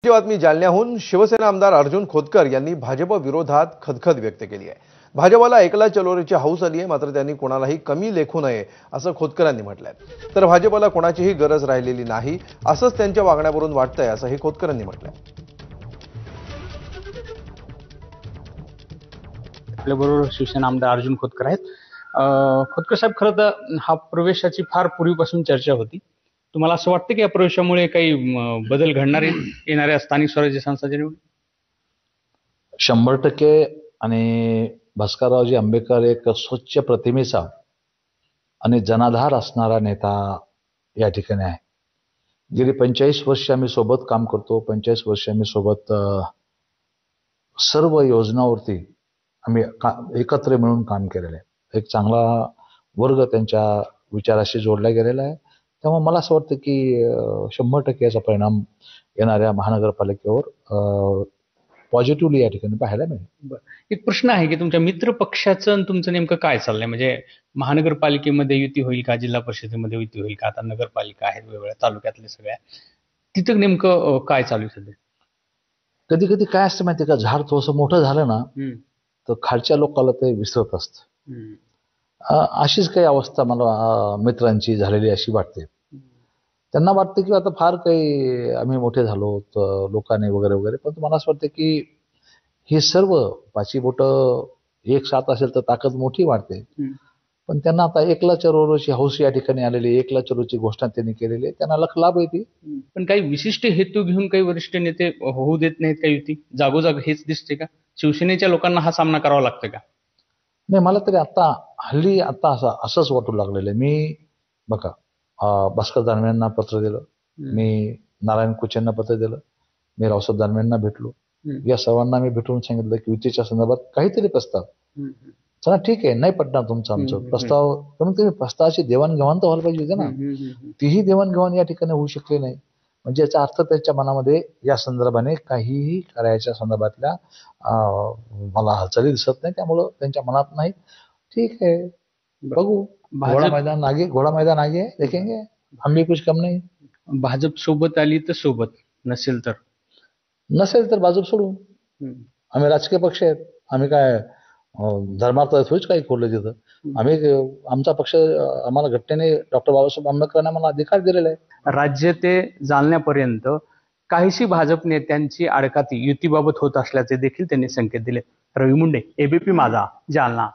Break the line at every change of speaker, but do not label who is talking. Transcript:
ही बातमी जालन्याहून शिवसेना आमदार अर्जुन खोतकर यांनी भाजप विरोधात खदखद व्यक्त केली आहे। भाजपला एकला चलोरीची हौस आली आहे, मात्र त्यांनी कोणालाही कमी लेखू नये असं खोतकरांनी म्हटलंय। तर भाजपला कोणाचीही गरज राहिलेली नाही असंच त्यांच्या वागण्यावरून वाटतंय असंही खोतकरांनी म्हटलंय।
आपल्याबरोबर शिवसेना आमदार अर्जुन खोतकर आहेत। खोतकर साहेब, खरं तर हा प्रवेशाची फार पूर्वीपासून चर्चा होती। तुम्हाला असं वाटतं की या प्रवेशामुळे काही बदल घडणार येणाऱ्या स्थानिक स्वराज्य संस्थांच्या निवडणुकीत?
100% आणि भास्कररावजी आंबेडकर एक स्वच्छ प्रतिमेचा आणि जनाधार असणारा नेता या ठिकाणी आहे। गेली 45 वर्ष आम्ही सोबत काम करतो। 45 वर्ष आम्ही सोबत सर्व योजनांवरती आम्ही एकत्र मिळून काम केलेलं आहे। एक चांगला वर्ग त्यांच्या विचाराशी जोडला गेलेला आहे। त्यामुळे मला असं वाटतं की 100% याचा परिणाम येणाऱ्या महानगरपालिकेवर पॉझिटिव्हली या ठिकाणी पाहायला मिळेल।
एक प्रश्न आहे की तुमच्या मित्र पक्षाचं आणि तुमचं नेमकं काय चाललंय? म्हणजे महानगरपालिकेमध्ये युती होईल का, जिल्हा परिषदेमध्ये युती होईल का? आता नगरपालिका आहेत वेगवेगळ्या तालुक्यातल्या सगळ्या, तिथं नेमकं काय चालू आहे सध्या?
कधी कधी काय असतं माहिती का, झाड थोडंसं मोठं झालं ना तर खालच्या लोकांना ते विसरत असतं। अशीच काही अवस्था मला मित्रांची झालेली अशी वाटते। त्यांना वाटतं की आता फार काही आम्ही मोठे झालो लोकांनी वगैरे वगैरे, पण मला असं वाटतं की हे सर्व पाची बोटं एक साथ असेल तर ताकद मोठी वाढते। पण त्यांना आता एकला चरोची हौस या ठिकाणी आलेली, एकला चरोची घोषणा त्यांनी केलेली आहे, त्यांना लख लाभ येते।
पण काही विशिष्ट हेतू घेऊन काही वरिष्ठ नेते होऊ देत नाहीत का युती? जागोजाग हेच दिसते का? शिवसेनेच्या लोकांना हा सामना करावा लागतो का?
नाही, मला तरी आता हल्ली आता असंच वाटू लागलेलं आहे। मी बघा, भास्कर दानवेंना पत्र दिलं, मी नारायण कुचेंना पत्र दिलं, मी रावसाहेब दानवेंना भेटलो। या सर्वांना मी भेटून सांगितलं की युतीच्या संदर्भात काहीतरी प्रस्ताव, चला ठीक आहे, नाही पटणार तुमचं आमचं प्रस्ताव, पण तुम्ही प्रस्तावाची देवाणघेवाण तर व्हायला पाहिजे होती ना। तीही देवाणघेवाण या ठिकाणी होऊ शकली नाही। म्हणजे याचा अर्थ त्यांच्या मनामध्ये या संदर्भाने काहीही करायच्या संदर्भातल्या मला हालचाली दिसत नाही। त्यामुळं त्यांच्या मनात नाही। ठीक है, बघू, घोडा मैदान आगे देखेंगे, हम भी कुछ कम नाही।
भाजप सोबत आली तर सोबत, नसेल तर
भाजप सोडू। आम्ही राजकीय पक्ष आहेत, आम्ही काय धर्मार्थ थोडीच काही खोडलं तिथं। आम्ही आमचा पक्ष, आम्हाला घटनेने डॉक्टर बाबासाहेब आंबेडकरांनी आम्हाला अधिकार दिलेला आहे।
राज्य ते जालन्यापर्यंत काहीशी भाजप नेत्यांची आडकाठी युतीबाबत होत असल्याचे देखील त्यांनी संकेत दिले। रवी मुंडे, एबीपी माझा, जालना।